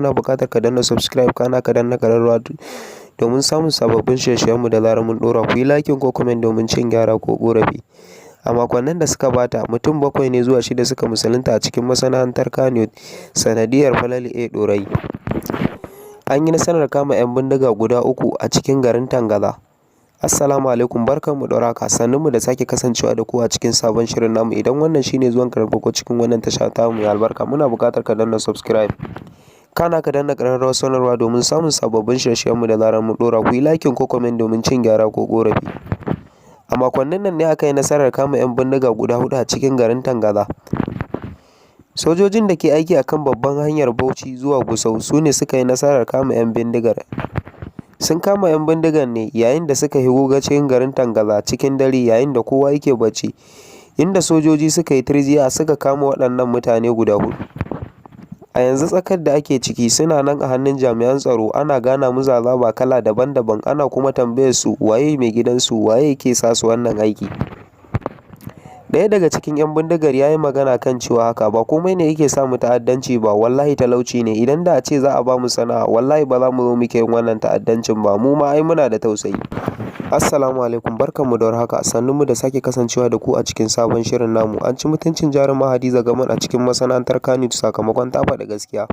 muna buƙatar ka danna subscribe kana ka danna ƙararrawa domin samun sababbin shirye-shiryenmu da zarar mun ɗora. Ku yi liking ko comment domin cin gyara ko ƙorafi. A makonnin da suka bata mutum 7 ne zuwa 6 suka musulunta a cikin masana'antar Kannywood sanadiyar Falalu A Ɗorayi. An yi nasarar kama 'yan bindiga guda 3 a cikin garin Tangala. Assalamu alaikum, barkanmu da warhaka, sannunmu da sake kasancewa da ku a cikin sabon shirin namu. Idan wannan shine zuwan ka na farko cikin wannan tasha ta mu mai albarka, muna buƙatar ka danna subscribe kana ka danna ƙararrawar sanarwa domin samun sababbin shirye-shiryenmu da zarar mun ɗora. Ku yi liking ko comment domin cin gyara ko ƙorafi. A makonnin nan ne aka yi nasarar kama 'yan bindiga guda 4 a cikin garin Tangala. Sojojin da ke aiki a kan babban hanyar Bauchi zuwa Gusau su ne suka yi nasarar kama 'yan bindigar. Sun kama 'yan bindigar ne yayin da suka higo cikin garin Tangala cikin dare yayin da kowa yake bacci, inda sojoji suka yi tirjiya suka kama waɗannan mutane guda 4. A yanzu tsakar da ake ciki suna nan a hannun jami'an tsaro, ana gana musu azaba kala daban-daban, ana kuma tambayar su waye mai gidansu, waye yake sa su wannan aiki. Ɗaya daga cikin 'yan bindigar ya yi magana kan cewa haka ba komai ne yake sa mu ta'addanci ba, wallahi talauci ne. Idan da a ce za a ba mu sana'a wallahi ba za mu zo muke yin wannan ta'addancin ba, mu ma ai muna da tausayi. Assalamu alaikum, barkanmu da warhaka, sannunmu da sake kasancewa da ku a cikin sabon shirin namu. An ci mutuncin jaruma Hadiza Gaman a cikin masana'antar Kannywood sakamakon ta faɗi gaskiya.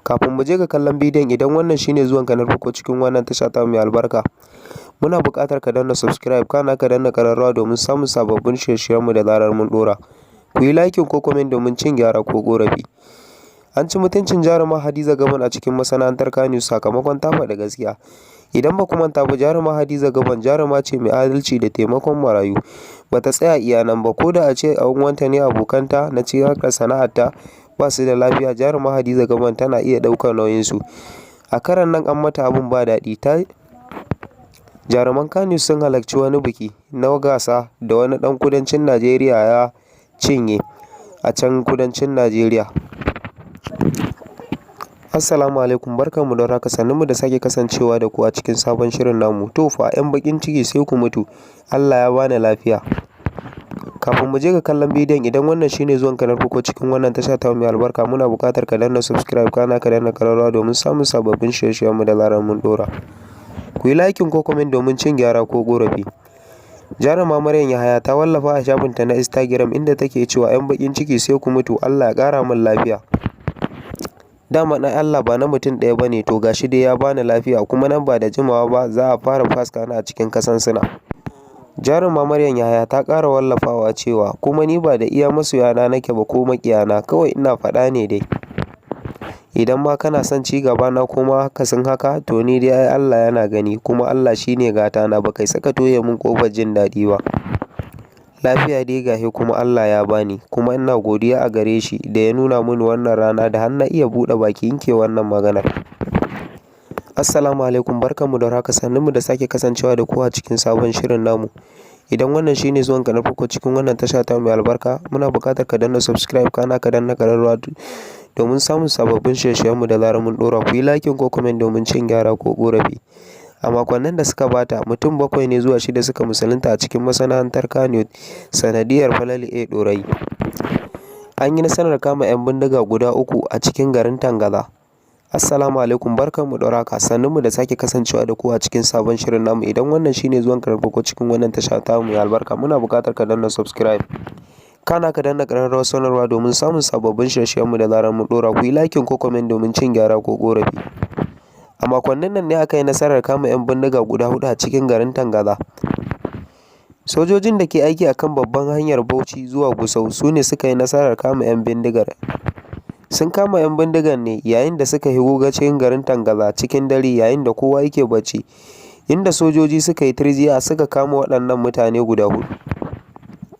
Kafin mu je ga kallon bidiyon, idan wannan shine zuwan ka na farko cikin wannan tasha ta mai albarka, muna buƙatar ka danna subscribe kana ka danna ƙararrawa domin samun sababbin shirye-shiryenmu da zarar mun ɗora. Ku yi liking ko comment domin cin gyara ko ƙorafi. An ci mutuncin jaruma Hadiza Gaman a cikin masana'antar Kannywood sakamakon ta faɗi gaskiya. Idan ba ku manta ba, jaruma Hadiza Gaban jaruma ce mai adalci da taimakon marayu. Bata tsaya iya nan ba, ko da a ce a uwanta ne abokanta na cikin harkar sana'arta ba su da lafiya, jaruma Hadiza Gaban tana iya ɗaukar nauyinsu. A karon nan an mata abin ba daɗi. Jaruman Kannywood sun halarci wani biki na gasa da wani ɗan kudancin Najeriya ya cinye a can kudancin Najeriya. Assalamu alaikum, barkanmu da warhaka, sannunmu da sake kasancewa da ku a cikin sabon shirin namu. To fa 'yan bakin ciki sai ku mutu, Allah ya bani lafiya. Kafin mu je ga kallon bidiyon, idan wannan shine zuwan ka na farko cikin wannan tasha ta mai albarka, muna buƙatar ka danna subscribe kana ka danna ƙararrawa domin samun sababbin shirye-shiryenmu da zarar mun ɗora. Ku yi liking ko comment domin cin gyara ko ƙorafi. Jaruma Maryam Yahaya ta wallafa a shafinta na Instagram inda take cewa 'yan bakin ciki sai ku mutu, Allah ya ƙara min lafiya. Dama na Allah ba na mutum ɗaya ba ne, to gashi dai ya bani lafiya, kuma nan ba da jimawa ba za a fara faska na a cikin kasansuna. Jaruma Maryam Yahaya ta ƙara wallafawa cewa kuma ni ba da iya masoyana nake ba ko maƙiyana, kawai ina faɗa ne dai. Idan ma kana son ci gaba na kuma akasin haka, to ni dai ai Allah yana gani, kuma Allah shine gata na, ba kai saka toye min ƙofar jin daɗi ba. Lafiya dai gashi kuma Allah ya bani, kuma ina godiya a gare shi da ya nuna mini wannan rana da har na iya buɗe baki yanke wannan maganar. Assalamu alaikum, barkanmu da warhaka, sannunmu da sake kasancewa da ku a cikin sabon shirin namu. Idan wannan shine zuwan ka na farko cikin wannan tasha ta mai albarka, muna buƙatar ka danna subscribe kana ka danna ƙararrawa domin samun sababbin shirye-shiryenmu da zarar mun ɗora. Ku yi liking ko comment domin cin gyara ko ƙorafi. A makonnin da suka bata mutum 7 ne zuwa 6 suka musulunta a cikin masana'antar Kannywood sanadiyar Falalu A Ɗorayi. An yi nasarar kama 'yan bindiga guda 3 a cikin garin Tangala. Assalamu alaikum, barkanmu da warhaka, sannunmu da sake kasancewa da ku a cikin sabon shirin namu. Idan wannan shine zuwan ka na farko cikin wannan tasha ta mu mai albarka, muna buƙatar ka danna subscribe kana ka danna ƙararrawar sanarwa domin samun sababbin shirye-shiryenmu da zarar mun ɗora. Ku yi liking ko comment domin cin gyara ko ƙorafi. A makonnin nan ne aka yi nasarar kama 'yan bindiga guda 4 a cikin garin Tangala. Sojojin da ke aiki a kan babban hanyar Bauchi zuwa Gusau su ne suka yi nasarar kama 'yan bindigar. Sun kama 'yan bindigar ne yayin da suka higo cikin garin Tangala cikin dare yayin da kowa yake bacci, inda sojoji suka yi tirjiya suka kama waɗannan mutane guda 4.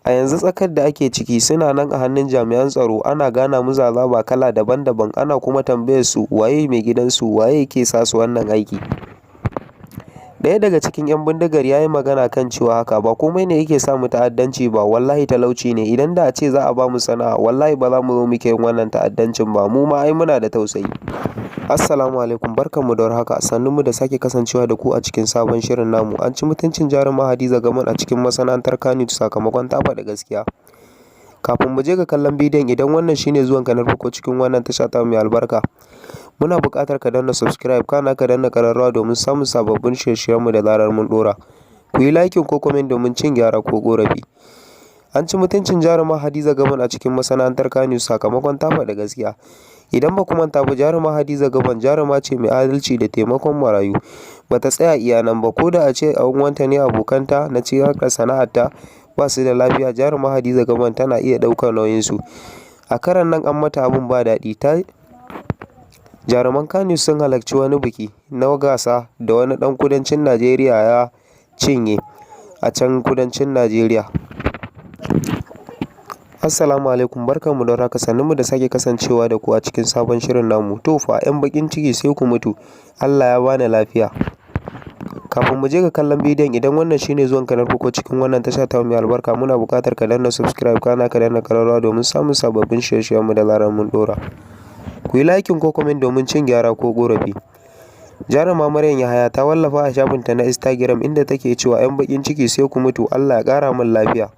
A yanzu tsakar da ake ciki suna nan a hannun jami'an tsaro, ana gana musu azaba kala daban-daban, ana kuma tambayar su waye mai gidansu, waye yake sa su wannan aiki. Ɗaya daga cikin 'yan bindigar ya yi magana kan cewa haka ba komai ne yake sa mu ta'addanci ba, wallahi talauci ne. Idan da a ce za a ba mu sana'a wallahi ba za mu zo muke yin wannan ta'addancin ba, mu ma ai muna da tausayi. Assalamu alaikum, barkanmu da warhaka, sannunmu da sake kasancewa da ku a cikin sabon shirin namu. An ci mutuncin jaruma Hadiza Gaman a cikin masana'antar Kannywood sakamakon ta faɗi gaskiya. Kafin mu je ga kallon bidiyon, idan wannan shine zuwanka na farko cikin wannan tasha ta mai albarka, muna buƙatar ka danna subscribe kana ka danna ƙararrawa domin samun sababbin shirye-shiryenmu da zarar mun ɗora. Ku yi liking ko comment domin cin gyara ko ƙorafi. An ci mutuncin jaruma Hadiza Gabon a cikin masana'antar Kannywood sakamakon ta faɗi gaskiya. Idan ba ku manta ba, jaruma Hadiza Gabon jaruma ce mai adalci da taimakon marayu. Ba ta tsaya iya nan ba, ko da a ce a uwanta ne abokanta na ci harkar sana'arta ba su da lafiya, jaruma Hadiza Gabon tana iya ɗaukar nauyinsu. A karon nan an mata abin ba daɗi. Jaruman Kannywood sun halarci wani biki na gasa da wani ɗan kudancin Najeriya ya cinye a can kudancin Najeriya. Assalamu alaikum, barkanmu da warhaka, sannunmu da sake kasancewa da ku a cikin sabon shirin namu. To fa 'yan bakin ciki sai ku mutu, Allah ya bani lafiya. Kafin mu je ga kallon bidiyon, idan wannan shine zuwanka na farko cikin wannan tasha ta mai albarka, muna buƙatar ka danna subscribe kana ka danna ƙararrawa domin samun sababbin shirye-shiryenmu da zarar mun ɗora. Ku yi liking ko comment domin cin gyara ko ƙorafi. Jaruma Maryam Yahaya ta wallafa a shafinta na Instagram inda take cewa 'yan bakin ciki sai ku mutu, Allah ya ƙara min lafiya.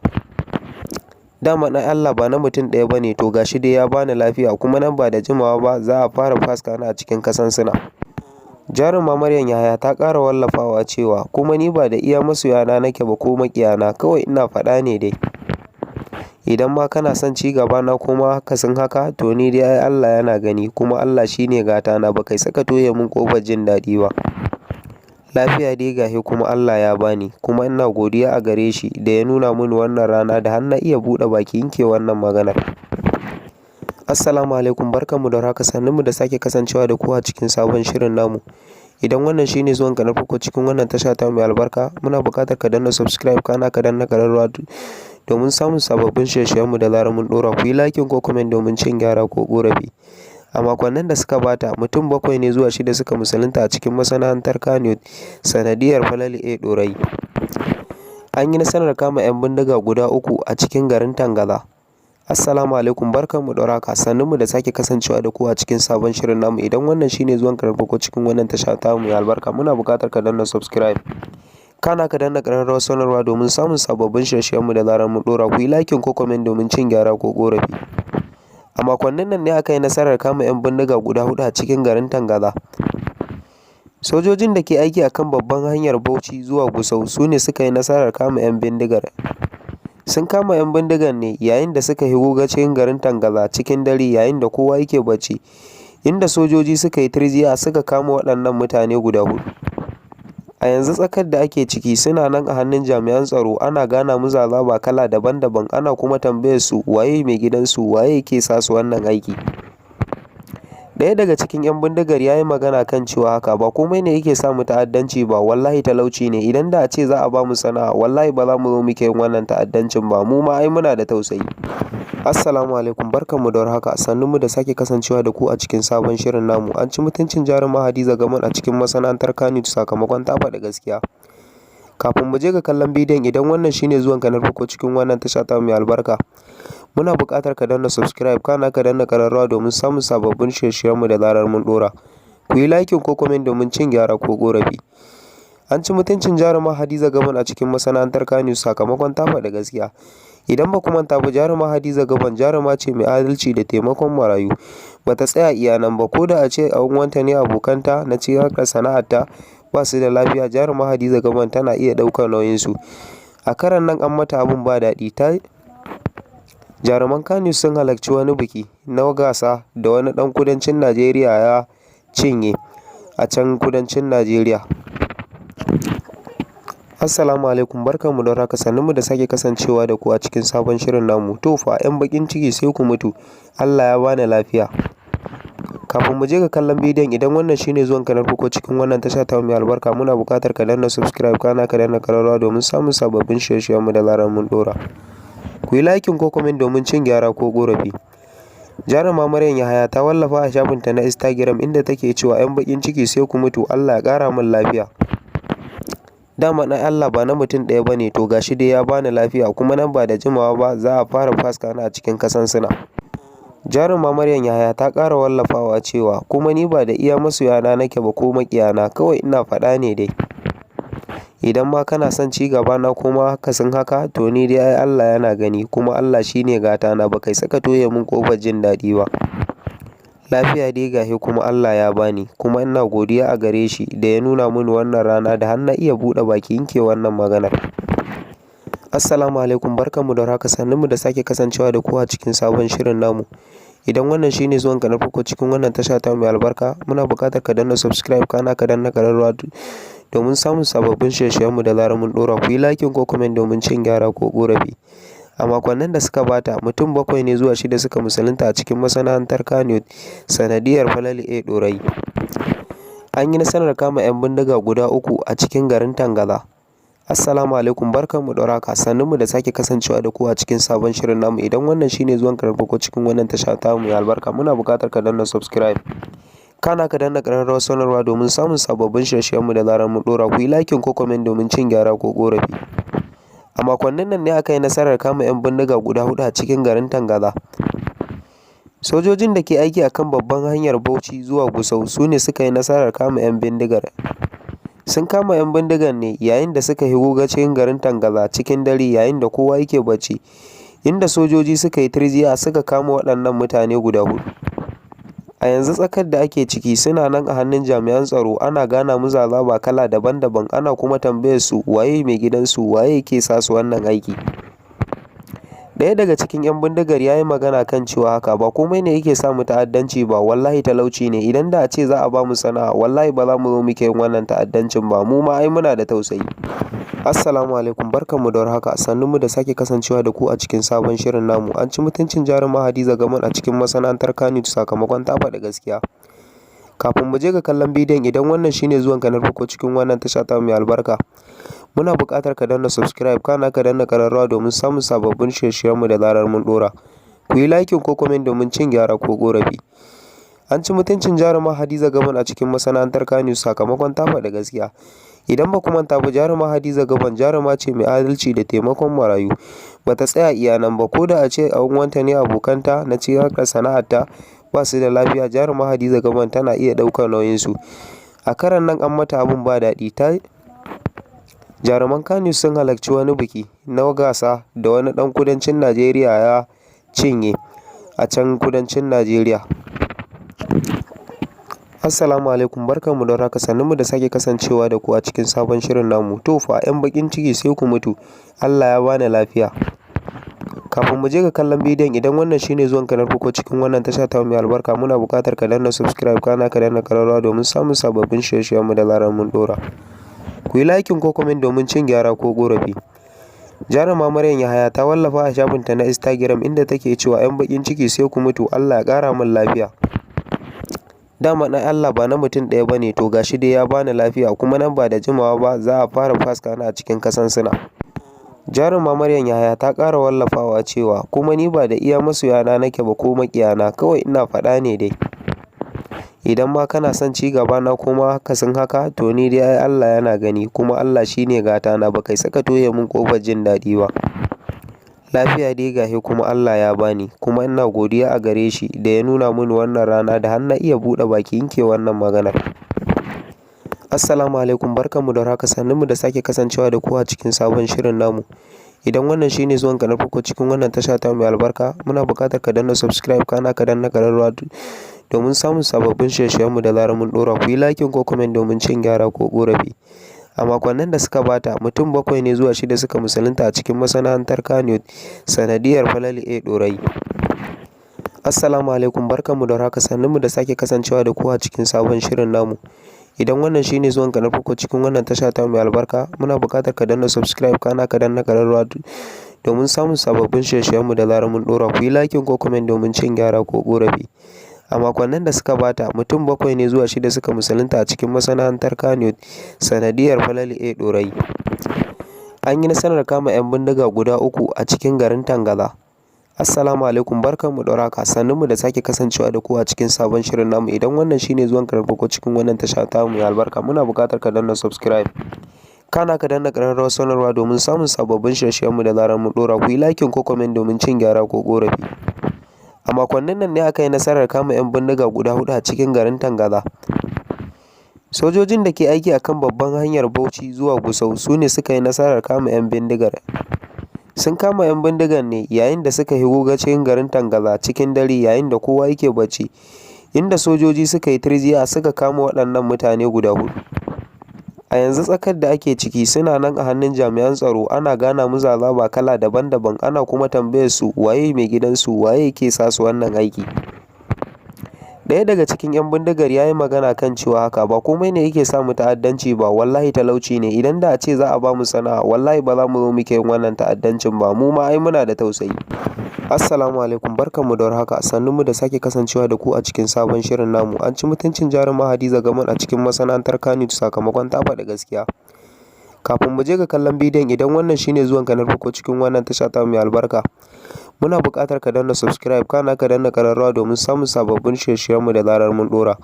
Dama na Allah ba na mutum ɗaya ba ne, to gashi dai ya bani lafiya, kuma nan ba da jimawa ba za a fara faska na a cikin kasansuna. Jaruma Maryam Yahaya ta ƙara wallafawa cewa, kuma ni ba da iya masoyana nake ba ko maƙiyana, kawai ina faɗa ne dai. Idan ma kana son ci gaba na kuma akasin haka, to ni dai ai Allah yana gani, kuma Allah shine gatana, ba kai saka toye min ƙofar jin daɗi ba. Lafiya dai gashi kuma Allah ya bani, kuma ina godiya a gare shi da ya nuna mini wannan rana da har na iya buɗe baki yanke wannan maganar. Assalamu alaikum, barkanmu da warhaka, sannunmu da sake kasancewa da ku a cikin sabon shirin namu. Idan wannan shine zuwanka na farko cikin wannan tasha ta mai albarka, muna buƙatar ka danna subscribe kana ka danna ƙararrawa domin samun sababbin shirye-shiryenmu da zarar mun ɗora. Ku yi liking ko comment domin cin gyara ko ƙorafi. A makonnin da suka bata, mutum 7 ne zuwa 6 suka musulunta a cikin masana'antar Kannywood sanadiyar Falalu A Ɗorayi. An yi nasarar kama 'yan bindiga guda 3 a cikin garin Tangaza. Assalamu alaikum, barkanmu da warhaka, sannunmu da sake kasancewa da ku a cikin sabon shirin namu. Idan wannan shine zuwanka na farko cikin wannan tasha ta mai albarka, muna buƙatar ka danna subscribe kana ka danna ƙararrawar sanarwa domin samun sababbin shirye-shiryenmu da zarar mun ɗora. Ku yi liking ko comment domin cin gyara ko ƙorafi. A makonnin nan ne aka yi nasarar kama 'yan bindiga guda 4 a cikin garin Tangaza. Sojojin da ke aiki a kan babban hanyar Bauchi zuwa Gusau su ne suka yi nasarar kama 'yan bindigar. Sun kama 'yan bindigar ne yayin da suka higo cikin garin Tangaza cikin dare yayin da kowa yake bacci, inda sojoji suka yi tirjiya suka kama waɗannan mutane guda 4. A yanzu tsakar da ake ciki suna nan a hannun jami'an tsaro, ana gana musu azaba kala daban-daban, ana kuma tambayar su waye mai gidansu, waye yake sa su wannan aiki. Ɗaya daga cikin 'yan bindigar ya yi magana kan cewa haka ba komai ne yake sa mu ta'addanci ba, wallahi talauci ne. Idan da a ce za a ba mu sana'a, wallahi ba za mu zo muke yin wannan ta'addancin ba, mu ma ai muna da tausayi. Assalamu alaikum, barkanmu da warhaka, sannunmu da sake kasancewa da ku a cikin sabon shirin namu. An ci mutuncin jaruma Hadiza Gabon a cikin masana'antar Kannywood sakamakon ta faɗi gaskiya. Kafin mu je ga kallon bidiyon, idan wannan shine zuwanka na farko cikin wannan tasha ta mai albarka, muna buƙatar ka danna subscribe kana ka danna ƙararrawa domin samun sababbin shirye-shiryenmu da zarar mun ɗora. Ku yi liking ko comment domin cin gyara ko ƙorafi. An ci mutuncin jaruma Hadiza Gabon a cikin masana'antar Kannywood sakamakon ta faɗi gaskiya. Idan ba ku manta ba, jaruma Hadiza Gabon jaruma ce mai adalci da taimakon marayu. Ba ta tsaya iya nan ba, ko da a ce a uwanta ne abokanta na ci harkar sana'arta ba su da lafiya, jaruma Hadiza Gabon tana iya ɗaukar nauyinsu. A karon nan an mata abin ba daɗi. Jaruman Kannywood sun halarci wani biki na gasa da wani ɗan kudancin Najeriya ya cinye a can kudancin Najeriya. Assalamu alaikum, barkanmu da warhaka, sannunmu da sake kasancewa da ku a cikin sabon shirin namu. To fa 'yan bakin ciki sai ku mutu, Allah ya bani lafiya. Kafin mu je ga kallon bidiyon, idan wannan shine zuwanka na farko cikin wannan tasha ta mai albarka, muna buƙatar ka danna subscribe kana ka danna ƙararrawa domin samun sababbin shirye-shiryenmu da zarar mun ɗora. Ku yi liking ko comment domin cin gyara ko ƙorafi. Jaruma Maryam Yahaya ta wallafa a shafinta na Instagram inda take cewa 'yan bakin ciki sai ku mutu, Allah ya ƙara min lafiya. Dama na Allah ba na mutum ɗaya ba ne, to gashi dai ya bani lafiya, kuma nan ba da jimawa ba za a fara faska na a cikin kasansuna. Jaruma Maryam Yahaya ta ƙara wallafawa cewa, kuma ni ba da iya masoyana nake ba ko maƙiyana, kawai ina faɗa ne dai. Idan ma kana son ci gaba na kuma akasin haka to ni dai ai Allah yana gani kuma Allah shine gata na, ba kai saka toye min ƙofar jin daɗi ba. Lafiya dai gashi kuma Allah ya bani kuma ina godiya a gare shi da ya nuna mini wannan rana da har na iya buɗe baki in ke wannan maganar. Assalamu alaikum, barkanmu da haka, sannunmu da sake kasancewa da ku a cikin sabon shirin namu. Idan wannan shine zuwanka na farko cikin wannan tasha ta mai albarka, muna buƙatar ka danna subscribe kana ka danna ƙararrawa domin samun sababbin shirye-shiryenmu da zarar mun ɗora. Ku yi liking ko comment domin cin gyara ko ƙorafi. A makonnin da suka bata, mutum 7 ne zuwa 6 suka musulunta a cikin masana'antar Kannywood sanadiyar Falalu A Ɗorayi. An yi nasarar kama 'yan bindiga guda 3 a cikin garin Tangala. Assalamu alaikum, barkanmu da haka, sannunmu da sake kasancewa da ku a cikin sabon shirin namu. Idan wannan shine zuwanka na farko cikin wannan tasha ta mai albarka, muna buƙatar ka danna subscribe kana ka danna ƙararrawar sanarwa domin samun sababbin shirye-shiryenmu da zarar mun ɗora. Ku yi liking ko comment domin cin gyara ko ƙorafi. A makonnin nan ne aka yi nasarar kama 'yan bindiga guda 4 a cikin garin Tangala. Sojojin da ke aiki akan babban hanyar Bauchi zuwa Gusau su ne suka yi nasarar kama 'yan bindigar. Sun kama 'yan bindigar ne yayin da suka higo cikin garin Tangala cikin dare yayin da kowa yake bacci, inda sojoji suka yi tirjiya suka kama waɗannan mutane guda 4. A yanzu tsakar da ake ciki suna nan a hannun jami'an tsaro, ana gana musu azaba kala daban-daban, ana kuma tambayar su waye mai gidansu, waye yake sa su wannan aiki. Ɗaya daga cikin 'yan bindigar ya yi magana kan cewa haka ba komai ne yake sa mu ta'addanci ba, wallahi talauci ne. Idan da a ce za a ba mu sana'a, wallahi ba za mu zo muke yin wannan ta'addancin ba, mu ma ai muna da tausayi. Assalamu alaikum, barkanmu da warhaka, sannunmu da sake kasancewa da ku a cikin sabon shirin namu. An ci mutuncin jaruma Hadiza Gaman a cikin masana'antar Kannywood sakamakon ta faɗi gaskiya. Kafin mu je ga kallon bidiyon, idan wannan shine zuwanka na farko cikin wannan tasha ta mai albarka, muna buƙatar ka danna subscribe kana ka danna ƙararrawa domin samun sababbin shirye-shiryenmu da zarar mun ɗora. Ku yi liking ko comment domin cin gyara ko ƙorafi. An ci mutuncin jaruma Hadiza Gaman a cikin masana'antar Kannywood sakamakon ta faɗi gaskiya. Idan ba ku manta ba, jaruma Hadiza Gaban jaruma ce mai adalci da taimakon marayu. Ba ta tsaya iya nan ba, ko da a ce a uwanta ne abokanta na ci harkar sana'arta ba su da lafiya, jaruma Hadiza Gaban tana iya ɗaukar nauyinsu. A karan nan an mata abin ba daɗi. Jaruman Kannywood sun halarci wani biki na gasa da wani ɗan kudancin Najeriya ya cinye a can kudancin Najeriya. Assalamu alaikum, barkanmu da haka, sannunmu da sake kasancewa da ku a cikin sabon shirin namu. To fa 'yan bakin ciki sai ku mutu, Allah ya bani lafiya. Kafin mu je ga kallon bidiyon, idan wannan shine zuwanka na farko cikin wannan tasha ta mai albarka, muna buƙatar ka danna subscribe kana ka danna ƙararrawa domin samun sababbin shirye-shiryenmu da zarar mun ɗora. Ku yi liking ko comment domin cin gyara ko ƙorafi. Jaruma Maryam Yahaya ta wallafa a shafinta na Instagram inda take cewa 'yan bakin ciki sai ku mutu, Allah ya ƙara min lafiya. Dama na Allah ba na mutum ɗaya ba ne, to gashi dai ya bani lafiya kuma nan ba da jimawa ba za a fara faska na a cikin kasansuna. Jaruma Maryam Yahaya ta ƙara wallafawa cewa kuma ni ba da iya masoyana nake ba ko maƙiyana, kawai ina faɗa ne dai. Idan ma kana son ci gaba na kuma akasin haka to ni dai ai Allah yana gani kuma Allah shine gata na, ba kai saka toye min ƙofar jin daɗi ba. Lafiya dai gashi kuma Allah ya bani kuma ina godiya a gare shi da ya nuna mini wannan rana da har na iya buɗe baki in ke wannan maganar. Assalamu alaikum, barkanmu da haka, sannunmu da sake kasancewa da ku a cikin sabon shirin namu. Idan wannan shine zuwanka na farko cikin wannan tasha ta mai albarka, muna buƙatar ka danna subscribe kana ka danna ƙararrawa domin samun sababbin shirye-shiryenmu da zarar mun ɗora. Ku yi liking ko comment domin cin gyara ko ƙorafi. A makonnin da suka bata, mutum 7 ne zuwa 6 suka musulunta a cikin masana'antar Kannywood sanadiyar Falalu A Ɗorayi. Assalamu alaikum, barkanmu da haka, sannunmu da sake kasancewa da ku a cikin sabon shirin namu. Idan wannan shine zuwanka na farko cikin wannan tasha ta mai albarka, muna buƙatar ka danna subscribe kana ka danna ƙararrawa domin samun sababbin shirye-shiryenmu da zarar mun ɗora. Ku yi liking ko comment domin cin gyara ko ƙorafi. A makonnin da suka bata, mutum 7 ne zuwa 6 suka musulunta a cikin masana'antar Kannywood sanadiyar Falalu A Ɗorayi. An yi nasarar kama 'yan bindiga guda 3 a cikin garin Tangala. Assalamu alaikum, barkanmu da haka, sannunmu da sake kasancewa da ku a cikin sabon shirin namu. Idan wannan shine zuwanka na farko cikin wannan tasha ta mai albarka, muna buƙatar ka danna subscribe kana ka danna ƙararrawar sanarwa domin samun sababbin shirye-shiryenmu da zarar mun ɗora. Ku yi liking ko comment domin cin gyara ko ƙorafi. A makonnin nan ne aka yi nasarar kama 'yan bindiga guda 4 a cikin garin Tangala. Sojojin da ke aiki a kan babban hanyar Bauchi zuwa Gusau su ne suka yi nasarar kama 'yan bindigar. Sun kama 'yan bindigar ne yayin da suka higo cikin garin Tangaza cikin dare yayin da kowa yake bacci, inda sojoji suka yi tirjiya suka kama waɗannan mutane guda huɗu. A yanzu tsakar da ake ciki suna nan a hannun jami'an tsaro, ana gana musu azaba kala daban-daban, ana kuma tambayar su waye mai gidansu, waye yake sa su wannan aiki. Ɗaya daga cikin 'yan bindigar ya yi magana kan cewa haka ba komai ne yake sa mu ta'addanci ba, wallahi talauci ne. Idan da a ce za a ba mu sana'a, wallahi ba za mu zo muke yin wannan ta'addancin ba, mu ma ai muna da tausayi. Assalamu alaikum, barkanmu da warhaka, sannunmu da sake kasancewa da ku a cikin sabon shirin namu. An ci mutuncin jaruma Hadiza Gaman a cikin masana'antar Kannywood sakamakon ta faɗi gaskiya. Kafin mu je ga kallon bidiyon, idan wannan shine zuwanka na farko cikin wannan tasha ta mai albarka, muna buƙatar ka danna subscribe kana ka danna ƙararrawa domin samun sababbin shirye-shiryenmu da zarar mun ɗora.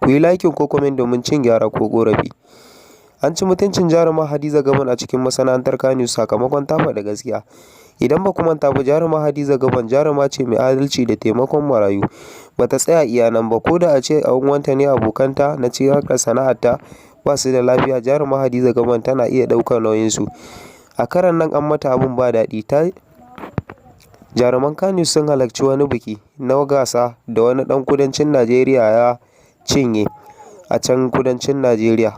Ku yi liking ko comment domin cin gyara ko ƙorafi. An ci mutuncin jaruma Hadiza Gaban a cikin masana'antar Kannywood sakamakon ta faɗi gaskiya. Idan ba ku manta ba, jaruma Hadiza Gaban jaruma ce mai adalci da taimakon marayu. Bata tsaya iya nan ba, ko da a ce a wanta ne abokanta na ci harkar sana'arta ba su da lafiya, jaruma Hadiza Gaban tana iya ɗaukar nauyinsu. A karan nan an mata abun ba daɗi. Jaruman Kannywood sun halarci wani biki na gasa da wani ɗan kudancin Najeriya ya cinye a can kudancin Najeriya.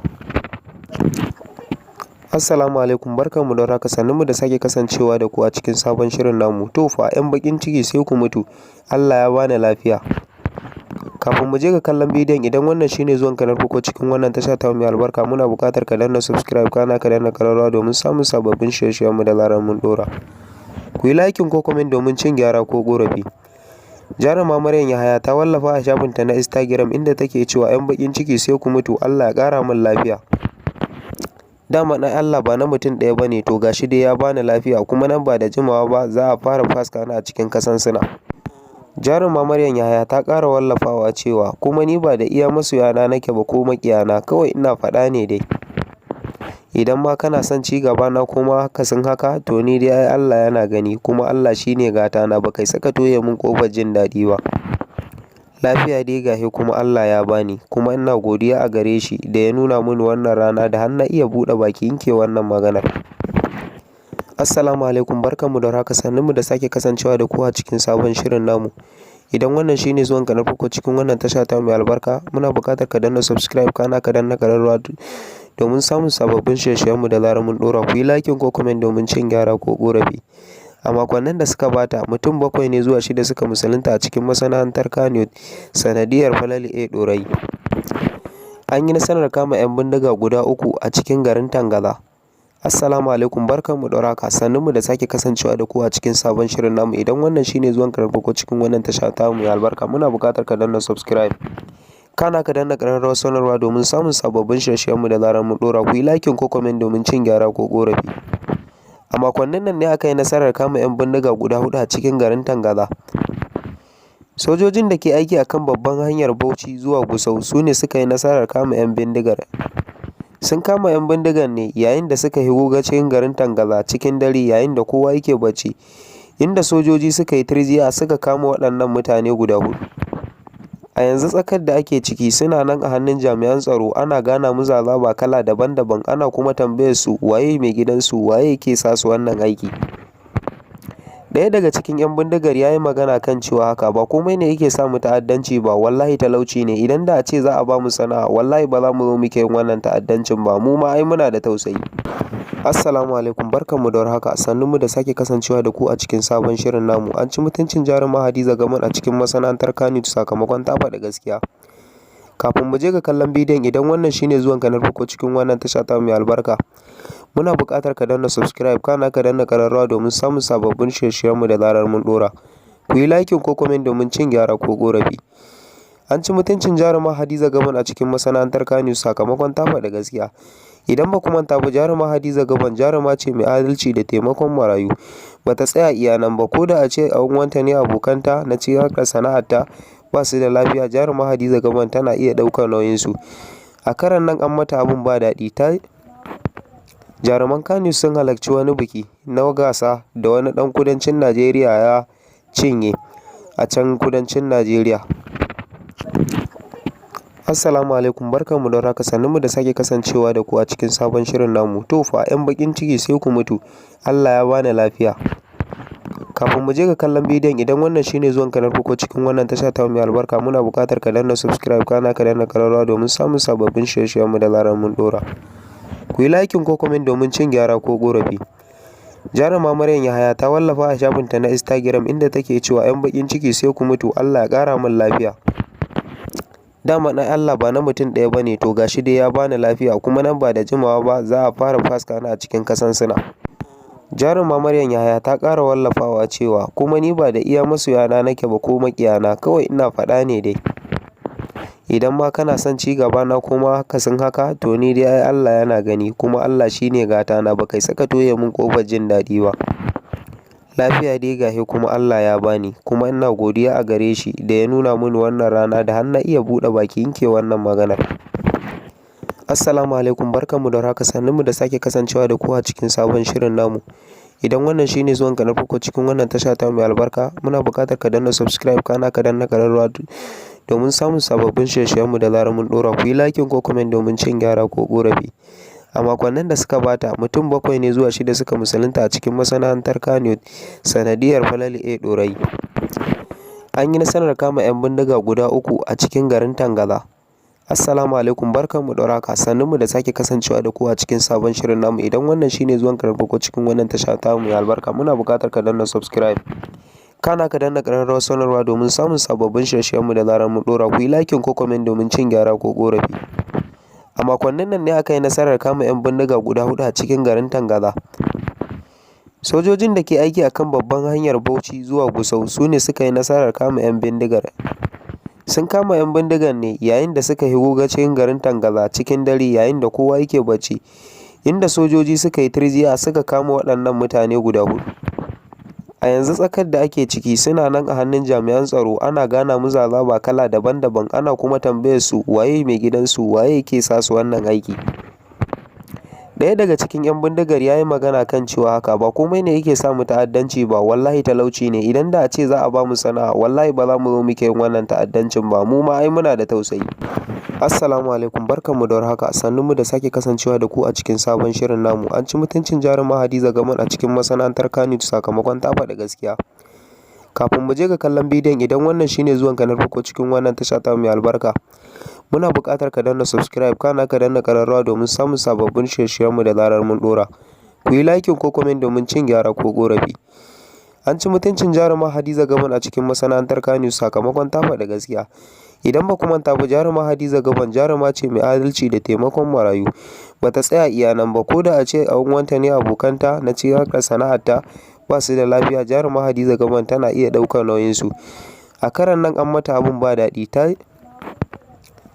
Assalamu alaikum, barkanmu da warhaka, sannunmu da sake kasancewa da ku a cikin sabon shirin namu. To fa 'yan bakin ciki sai ku mutu, Allah ya bani lafiya. Kafin mu je ga kallon bidiyon, idan wannan shine zuwanka na farko cikin wannan tasha ta mai albarka, muna buƙatar ka danna subscribe kana ka danna ƙararrawa domin samun sababbin shirye-shiryenmu da zarar mun ɗora. Ku yi liking ko comment domin cin gyara ko ƙorafi. Jaruma Maryam Yahaya ta wallafa a shafinta na Instagram inda take cewa 'yan bakin ciki sai ku mutu, Allah ya ƙara min lafiya. Dama na Allah ba na mutum ɗaya bane, to gashi dai ya bani lafiya, kuma nan ba da jimawa ba za a fara faska na a cikin kasansuna. Jaruma Maryam Yahaya ta ƙara wallafawa cewa kuma ni ba da iya masoyana nake ba ko maƙiyana, kawai ina faɗa ne dai. Idan ma kana son ci gaba na kuma akasin haka, to ni dai ai Allah yana gani, kuma Allah shine gata na, ba kai saka toye min ƙofar jin daɗi ba. Lafiya dai gashi kuma Allah ya bani, kuma ina godiya a gare shi da ya nuna mini wannan rana da har na iya buɗe baki in ke wannan maganar. Assalamu alaikum, barkanmu da warhaka, sannunmu da sake kasancewa da ku a cikin sabon shirin namu. Idan wannan shine zuwanka na farko cikin wannan tasha ta mai albarka, muna buƙatar ka danna subscribe kana ka danna ƙararrawa domin samun sababbin shirye-shiryenmu da zarar mun ɗora. Ku yi liking ko comment domin cin gyara ko ƙorafi. A makonnin da suka bata, mutum 7 ne zuwa 6 suka musulunta a cikin masana'antar Kannywood sanadiyar Falalu A Ɗorayi. An yi nasarar kama 'yan bindiga guda 3 a cikin garin Tangaza. Assalamu alaikum, barkanmu da warhaka, sannunmu da sake kasancewa da ku a cikin sabon shirin namu. Idan wannan shine zuwanka na farko cikin wannan tasha ta mai albarka, muna buƙatar ka danna subscribe kana ka danna ƙararrawar sanarwa domin samun sababbin shirye-shiryenmu da zarar mun ɗora. Ku yi liking ko comment domin cin gyara ko ƙorafi. A makonnin nan ne aka yi nasarar kama 'yan bindiga guda 4 a cikin garin Tangaza. Sojojin da ke aiki a kan babban hanyar Bauchi zuwa Gusau su ne suka yi nasarar kama 'yan bindigar. Sun kama 'yan bindigar ne yayin da suka higo cikin garin Tangaza cikin dare yayin da kowa yake bacci, inda sojoji suka yi tirjiya suka kama waɗannan mutane guda 4. A yanzu tsakar da ake ciki suna nan a hannun jami'an tsaro, ana gana musu azaba kala daban-daban, ana kuma tambayar su waye mai gidansu, waye yake sa su wannan aiki. Ɗaya daga cikin 'yan bindigar ya yi magana kan cewa haka ba komai ne yake sa mu ta'addanci ba, wallahi talauci ne. Idan da a ce za a ba mu sana'a, wallahi ba za mu zo muke yin wannan ta'addancin ba, mu ma ai muna da tausayi. Assalamu alaikum, barkanmu da warhaka, sannunmu da sake kasancewa da ku a cikin sabon shirin namu. An ci mutuncin jaruma Hadiza Gaman a cikin masana'antar Kannywood sakamakon ta faɗi gaskiya. Kafin mu je ga kallon bidiyon, idan wannan shine zuwanka na farko cikin wannan tasha ta mai albarka, muna buƙatar ka danna subscribe kana ka danna ƙararrawa domin samun sababbin shirye-shiryenmu da zarar mun ɗora. Ku yi liking ko comment domin cin gyara ko ƙorafi. An ci mutuncin jaruma Hadiza Gaban a cikin masana'antar Kannywood sakamakon ta faɗi gaskiya. Idan ba ku manta ba, jaruma Hadiza Gaban jaruma ce mai adalci da taimakon marayu. Bata tsaya iya nan ba, ko da a ce a wanta ne abokanta na ci harkar sana'arta ba su da lafiya, jaruma Hadiza Gaban tana iya ɗaukar nauyinsu. A karan nan an mata abun ba daɗi. Jaruman Kannywood sun halarci wani biki na gasa da wani ɗan kudancin Najeriya ya cinye a can kudancin Najeriya. Assalamu alaikum, barkanmu da warhaka, sannunmu da sake kasancewa da ku a cikin sabon shirin namu. To fa 'yan bakin ciki sai ku mutu, Allah ya bani lafiya. Kafin mu je ga kallon bidiyon, idan wannan shine zuwanka na farko cikin wannan tasha ta mai albarka, muna buƙatar ka danna subscribe kana ka danna ƙararrawa domin samun sababbin shirye-shiryenmu da zarar mun ɗora. Ku yi liking ko comment domin cin gyara ko ƙorafi. Jaruma Maryam Yahaya ta wallafa a shafinta na Instagram inda take cewa 'yan bakin ciki sai ku mutu, Allah ya ƙara min lafiya. Dama na Allah ba na mutum ɗaya bane, to gashi dai ya bani lafiya, kuma nan ba da jimawa ba za a fara faska na a cikin kasansuna. Jaruma Maryam Yahaya ta ƙara wallafawa cewa kuma ni ba da iya masoyana nake ba ko maƙiyana, kawai ina faɗa ne dai. Idan ma kana son ci gaba na kuma kasin haka, to ni dai ai Allah yana gani, kuma Allah shine gata na, ba kai saka toye min ƙofar jin daɗi ba. Lafiya dai gahe kuma Allah ya bani, kuma ina godiya a gare shi da ya nuna mini wannan rana da har na iya buɗe baki yanke wannan maganar. Assalamu alaikum, barkanmu da warhaka, sannunmu da sake kasancewa da ku a cikin sabon shirin namu. Idan wannan shine zuwanka na farko cikin wannan tasha ta mai albarka, muna buƙatar ka danna subscribe kana ka danna ƙararrawa domin samun sababbin shirye-shiryenmu da zarar mun ɗora. Ku yi liking ko comment domin cin gyara ko ƙorafi. A makonnin da suka bata, mutum 7 ne zuwa 6 suka musulunta a cikin masana'antar Kannywood sanadiyar Falalu A Ɗorayi. An yi nasarar kama 'yan bindiga guda 3 a cikin garin Tangala. Assalamu alaikum, barkanmu da warhaka, sannunmu da sake kasancewa da ku a cikin sabon shirin namu. Idan wannan shine zuwanka na farko cikin wannan tasha ta mai albarka, muna buƙatar ka danna subscribe kana ka danna ƙararrawar sanarwa domin samun sababbin shirye-shiryenmu da zarar mun ɗora. Ku yi liking ko comment domin cin gyara ko ƙorafi. A makonnin nan ne aka yi nasarar kama 'yan bindiga guda 4 a cikin garin Tangala. Sojojin da ke aiki akan babban hanyar Bauchi zuwa Gusau su ne suka yi nasarar kama 'yan bindigar. Sun kama 'yan bindigar ne yayin da suka higo cikin garin Tangala cikin dare yayin da kowa yake bacci, inda sojoji suka yi tirjiya suka kama waɗannan mutane guda 4. A yanzu tsakar da ake ciki suna nan a hannun jami'an tsaro, ana gana musu azaba kala daban-daban, ana kuma tambayar su waye mai gidansu, waye yake sa su wannan aiki. Ɗaya daga cikin 'yan bindigar ya yi magana kan cewa haka ba komai ne yake sa mu ta'addanci ba, wallahi talauci ne. Idan da a ce za a ba mu sana'a, wallahi ba za mu zo muke yin wannan ta'addancin ba, mu ma ai muna da tausayi. Assalamu alaikum, barkanmu da warhaka, sannunmu da sake kasancewa da ku a cikin sabon shirin namu. An ci mutuncin jaruma Hadiza Gaman a cikin masana'antar Kannywood sakamakon ta faɗa gaskiya. Kafin mu je ga kallon bidiyon, idan wannan shine zuwanka na farko cikin wannan tasha ta mai albarka, muna buƙatar ka danna subscribe kana ka danna ƙararrawa domin samun sababbin shirye-shiryenmu da zarar mun ɗora. Ku yi liking ko comment domin cin gyara ko ƙorafi. An ci mutuncin jaruma Hadiza Gaban a cikin masana'antar Kannywood sakamakon ta faɗa gaskiya. Idan ba ku manta ba, jaruma Hadiza Gaban jaruma ce mai adalci da taimakon marayu. Bata tsaya iya nan ba, ko da a ce a uwanta ne abokanta na ci harkar sana'arta ba su da lafiya, jaruma Hadiza Gaban tana iya ɗaukar nauyinsu. A karan nan an mata abun ba daɗi.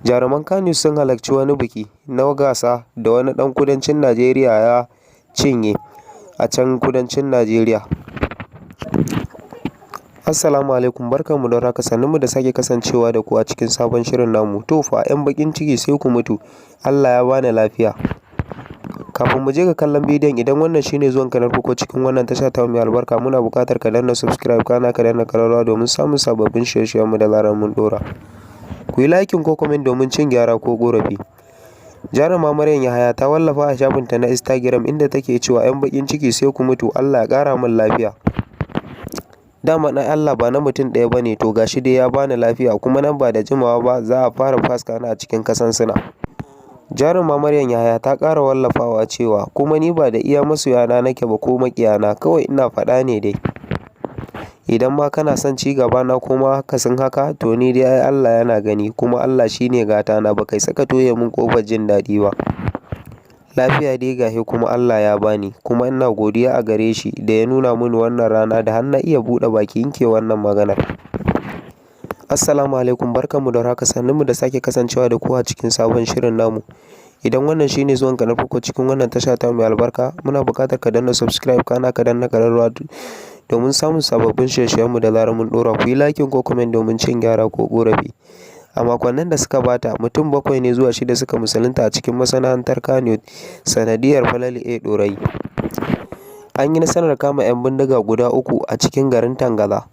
Jaruman Kannywood sun halarci wani biki na gasa da wani ɗan kudancin Najeriya ya cinye a can kudancin Najeriya. Assalamu alaikum, barkanmu da warhaka, sannunmu da sake kasancewa da ku a cikin sabon shirin namu. To fa 'yan bakin ciki sai ku mutu, Allah ya bani lafiya. Kafin mu je ga kallon bidiyon, idan wannan shine zuwanka na farko cikin wannan tasha ta mai albarka, muna buƙatar ka danna subscribe kana ka danna ƙararrawa domin samun sababbin shirye-shiryenmu da zarar mun ɗora. Ku yi liking ko comment domin cin gyara ko ƙorafi. Jaruma Maryam Yahaya ta wallafa a shafinta na Instagram inda take cewa 'yan bakin ciki sai ku mutu, Allah ya ƙara min lafiya. Dama na Allah ba na mutum ɗaya bane, to gashi dai ya bani lafiya, kuma nan ba da jimawa ba za a fara faska na a cikin kasansuna. Jaruma Maryam Yahaya ta ƙara wallafawa cewa kuma ni ba da iya masoyana nake ba ko maƙiyana, kawai ina faɗa ne dai. Idan ma kana son ci gaba na kuma kasin haka, to ni dai ai Allah yana gani, kuma Allah shine gata na, ba kai saka toye min ƙofar jin daɗi ba. Lafiya dai gahe kuma Allah ya bani, kuma ina godiya a gare shi da ya nuna mini wannan rana da har na iya buɗe baki yanke wannan maganar. Assalamu alaikum, barkanmu da warhaka, sannunmu da sake kasancewa da ku a cikin sabon shirin namu. Idan wannan shine zuwanka na farko cikin wannan tasha ta mai albarka, muna buƙatar ka danna subscribe kana ka danna ƙararrawa domin samun sababbin shirye-shiryenmu da zarar mun ɗora. Ku yi liking ko comment domin cin gyara ko ƙorafi. A makonnin da suka bata, mutum 7 ne zuwa 6 suka musulunta a cikin masana'antar Kannywood sanadiyar Falalu A Ɗorayi. An yi nasarar kama 'yan bindiga guda 3 a cikin garin Tangala.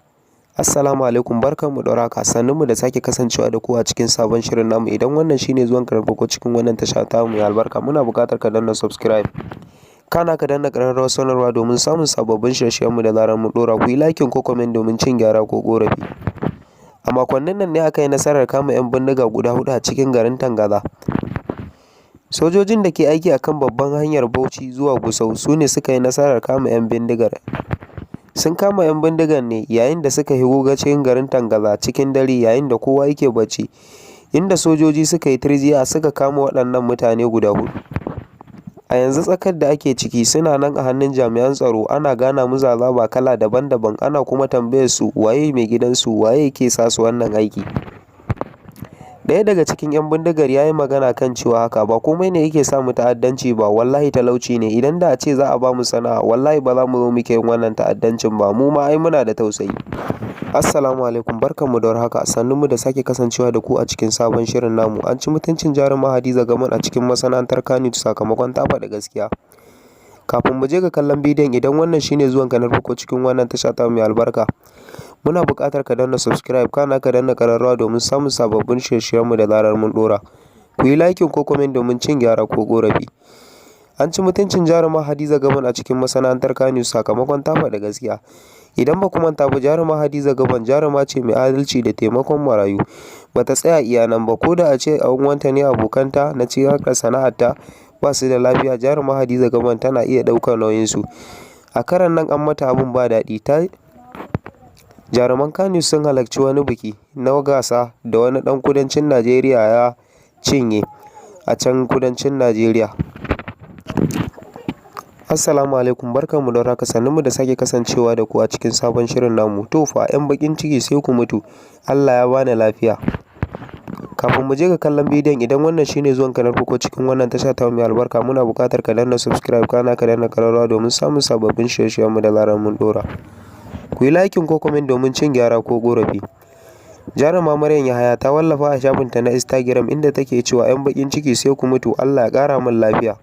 Assalamu alaikum, barkanmu da warhaka, sannunmu da sake kasancewa da ku a cikin sabon shirin namu. Idan wannan shine zuwan ka na farko cikin wannan tasha ta mu mai albarka, muna buƙatar ka danna subscribe. Kana ka danna ƙararrawar sanarwa domin samun sababbin shirye-shiryenmu da zarar mun ɗora. Ku yi liking ko comment domin cin gyara ko ƙorafi. A makonnin nan ne aka yi nasarar kama 'yan bindiga guda 4 a cikin garin Tangaza. Sojojin da ke aiki a kan babban hanyar Bauchi zuwa Gusau su ne suka yi nasarar kama 'yan bindigar. Sun kama 'yan bindigar ne yayin da suka higo cikin garin Tangaza cikin dare yayin da kowa yake bacci, inda sojoji suka yi tirjiya suka kama waɗannan mutane guda 4. A yanzu tsakar da ake ciki suna nan a hannun jami'an tsaro, ana gana musu azaba kala daban-daban, ana kuma tambayar su waye mai gidansu, waye yake sa su wannan aiki. Ɗaya daga cikin 'yan bindigar ya yi magana kan cewa haka ba komai ne yake sa mu ta'addanci ba, wallahi talauci ne. Idan da a ce za a ba mu sana'a, wallahi ba za mu zo muke yin wannan ta'addancin ba, mu ma ai muna da tausayi. Assalamu alaikum, barkanmu da warhaka, sannunmu da sake kasancewa da ku a cikin sabon shirin namu. An ci mutuncin jaruma Hadiza Gaman a cikin masana'antar Kannywood sakamakon ta faɗi gaskiya. Kafin mu je ga kallon bidiyon, idan wannan shine zuwanka na farko cikin wannan tasha ta mai albarka, muna buƙatar ka danna subscribe, kana ka danna ƙararrawa domin samun sababbin shirye-shiryenmu da zarar mun ɗora. Ku yi liking ko comment domin cin gyara ko ƙorafi. An ci mutuncin jaruma Hadiza Gaban a cikin masana'antar Kannywood sakamakon ta faɗi gaskiya. Idan ba ku manta ba, jaruma Hadiza Gaban jaruma ce mai adalci da taimakon marayu. Bata tsaya iya nan ba, ko da a ce a uwanta ne abokanta na cikin harkar sana'arta ba su da lafiya, jaruma Hadiza Gaban tana iya ɗaukar nauyinsu. A karon nan an mata abin ba daɗi. Jaruman Kannywood sun halarci wani biki na gasa da wani ɗan kudancin Najeriya ya cinye a can kudancin Najeriya. Assalamu alaikum, barkanmu da warhaka, sannunmu da sake kasancewa da ku a cikin sabon shirin namu. To fa 'yan bakin ciki sai ku mutu, Allah ya bani lafiya. Kafin mu je ga kallon bidiyon, idan wannan shine zuwanka na farko cikin wannan tasha ta mai albarka, muna buƙatar ka danna subscribe, kana ka danna ƙararrawa domin samun sababbin shirye-shiryenmu da zarar mun ɗora. Ku yi liking ko comment domin cin gyara ko ƙorafi. Jaruma Maryam Yahaya ta wallafa a shafinta na Instagram inda take cewa 'yan bakin ciki sai ku mutu, Allah ya ƙara min lafiya.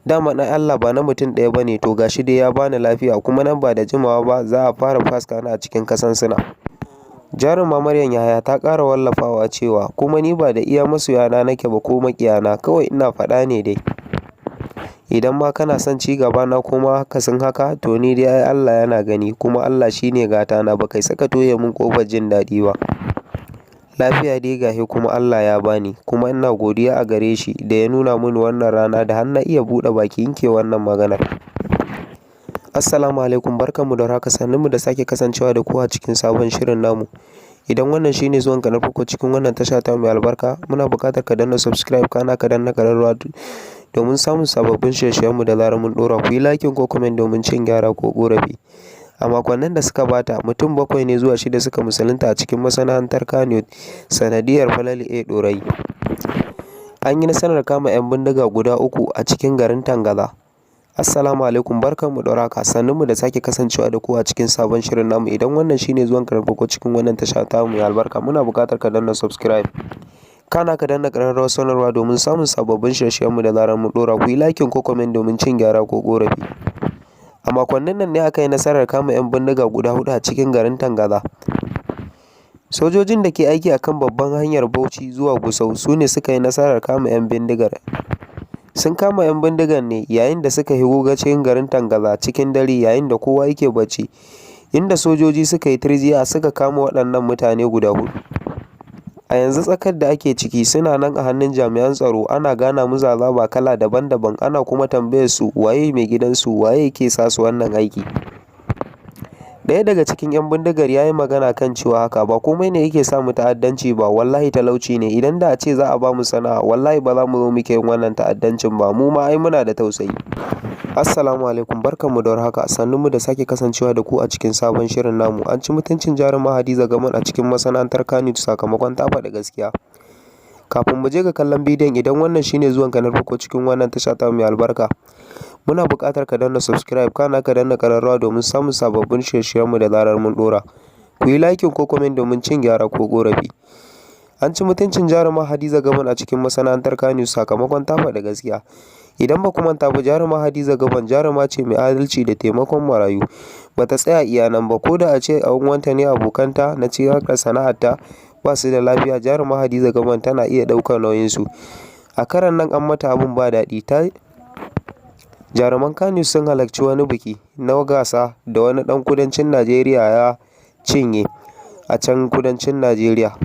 Dama na Allah ba na mutum ɗaya bane, to gashi dai ya bani lafiya, kuma nan ba da jimawa ba za a fara faska ni a cikin kasansuna. Jaruma Maryam Yahaya ta ƙara wallafawa cewa kuma ni ba da iya masoyana nake ba ko maƙiyana, kawai ina faɗa ne dai. Idan ma kana son ci gaba na kuma akasin haka, to ni dai ai Allah yana gani, kuma Allah shine gata na, ba kai saka toye min ƙofar jin daɗi ba. Lafiya dai gashi kuma Allah ya bani, kuma ina godiya a gare shi da ya nuna mini wannan rana da har na iya buɗe baki yinke wannan maganar. Assalamu alaikum, barkanmu da warhaka, sannunmu da sake kasancewa da ku a cikin sabon shirin namu. Idan wannan shine zuwanka na farko cikin wannan tasha ta mai albarka, muna buƙatar ka danna subscribe, kana ka danna ƙararrawa domin samun sababbin shirye-shiryenmu da zarar mun ɗora. Ku yi liking ko comment domin cin gyara ko ƙorafi. A makonnin da suka bata, mutum 7 ne zuwa 6 suka musulunta a cikin masana'antar Kannywood sanadiyar Falalu A Ɗorayi. An yi nasarar kama 'yan bindiga guda 3 a cikin garin Tangaza. Assalamu alaikum, barkanmu da warhaka, sannunmu da sake kasancewa da ku a cikin sabon shirin namu. Idan wannan shine zuwanka na farko cikin wannan tasha ta mu mai albarka, muna buƙatar ka danna subscribe, kana ka danna ƙararrawar sanarwa domin samun sababbin shirye-shiryenmu da zarar mun ɗora. Ku yi liking ko comment domin cin gyara ko ƙorafi. A makonnin nan ne aka yi nasarar kama 'yan bindiga guda 4 a cikin garin Tangaza. Sojojin da ke aiki a kan babban hanyar Bauchi zuwa Gusau su ne suka yi nasarar kama 'yan bindigar. Sun kama 'yan bindigar ne yayin da suka higo cikin garin Tangaza cikin dare yayin da kowa yake bacci, inda sojoji suka yi tirjiya suka kama waɗannan mutane guda 4. A yanzu tsakar da ake ciki suna nan a hannun jami'an tsaro, ana gana musu azaba kala daban-daban, ana kuma tambayar su waye mai gidansu, waye yake sa su wannan aiki. Ɗaya daga cikin 'yan bindigar ya yi magana kan cewa haka ba komai ne yake sa mu ta'addanci ba, wallahi talauci ne. Idan da a ce za a ba mu sana'a, wallahi ba za mu zo muke yin wannan ta'addancin ba, mu ma ai muna da tausayi. Assalamu alaikum, barkanmu da warhaka, sannunmu da sake kasancewa da ku a cikin sabon shirin namu. An ci mutuncin jaruma Hadiza Gaman a cikin masana'antar Kannywood sakamakon ta faɗi gaskiya. Kafin mu je ga kallon bidiyon, idan wannan shine zuwanka na farko cikin wannan tasha ta mai albarka, muna buƙatar ka danna subscribe, kana ka danna ƙararrawa domin samun sababbin shirye-shiryenmu da zarar mun ɗora. Ku yi liking ko comment domin cin gyara ko ƙorafi. An ci mutuncin jaruma Hadiza Gabon a cikin masana'antar Kannywood sakamakon ta faɗi gaskiya. Idan ba ku manta ba, jaruma Hadiza Gabon jaruma ce mai adalci da taimakon marayu. Ba ta tsaya iya nan ba, ko da a ce a uwanta ne abokanta na cikin harkar sana'arta ba su da lafiya, jaruma Hadiza Gabon tana iya ɗaukar nauyinsu. A karon nan an mata abin ba daɗi. Jaruman Kannywood sun halarci wani biki na gasa da wani ɗan kudancin Najeriya ya cinye a can kudancin Najeriya.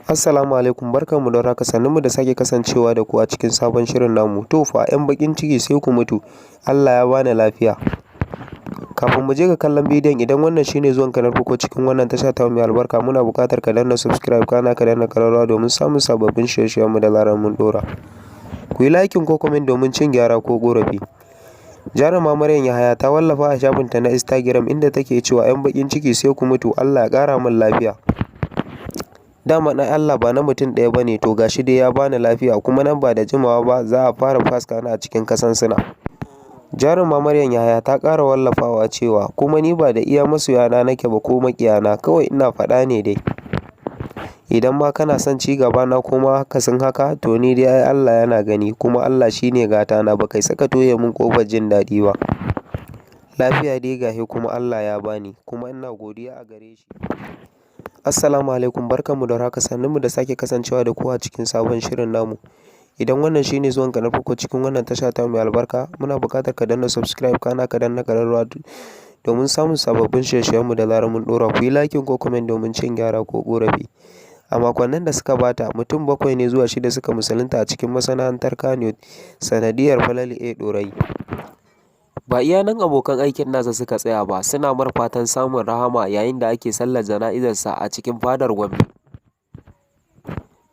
Assalamu alaikum, barkanmu da warhaka, sannunmu da sake kasancewa da ku a cikin sabon shirin namu. To fa 'yan bakin ciki sai ku mutu, Allah ya bani lafiya. Kafin mu je ga kallon bidiyon, idan wannan shine zuwan ka na farko cikin wannan tasha ta mai albarka, muna buƙatar ka danna subscribe kana ka danna ƙararrawa domin samun sababbin shirye-shiryenmu da zarar mun ɗora. Ku yi liking ko comment domin cin gyara ko ƙorafi. Jaruma Maryam Yahaya ta wallafa a shafinta na Instagram inda take cewa 'yan bakin ciki sai ku mutu, Allah ya ƙara min lafiya. Dama na Allah ba na mutum ɗaya ba ne, to gashi dai ya bani lafiya, kuma nan ba da jimawa ba za a fara faska ni a cikin kasansuna. Jaruma Maryam Yahaya ta ƙara wallafawa cewa kuma ni ba da iya masoyana nake ba ko maƙiyana, kawai ina faɗa ne dai. Idan ma kana son ci gaba na kuma akasin haka, to ni dai ai Allah yana gani, kuma Allah shine gatana, ba kai saka toye min ƙofar jin daɗi ba. Lafiya dai gashi kuma Allah ya bani, kuma ina godiya a gare shi. Assalamu alaikum, barkanmu da warhaka, sannunmu da sake kasancewa da ku a cikin sabon shirin namu. Idan wannan shine zuwan ka na farko cikin wannan tasha ta mai albarka, muna buƙatar ka danna subscribe kana ka danna ƙararrawa domin samun sababbin shirye-shiryenmu da zarar mun ɗora. Ku yi liking ko comment domin cin gyara ko ƙorafi. A makonnin da suka bata, mutum 7 ne zuwa 6 suka musulunta a cikin masana'antar Kannywood sanadiyar Falalu A Ɗorayi. Ba iya nan abokan aikin nasa suka tsaya ba, suna mar fatan samun rahama yayin da ake sallar jana'izarsa a cikin fadar Gombe.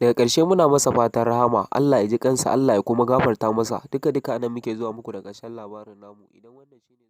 Daga ƙarshe muna masa fatan rahama, Allah ya ji kansa, Allah ya kuma gafarta masa. Duka nan muke zuwa muku da ƙarshen labarin namu. Idan wannan shine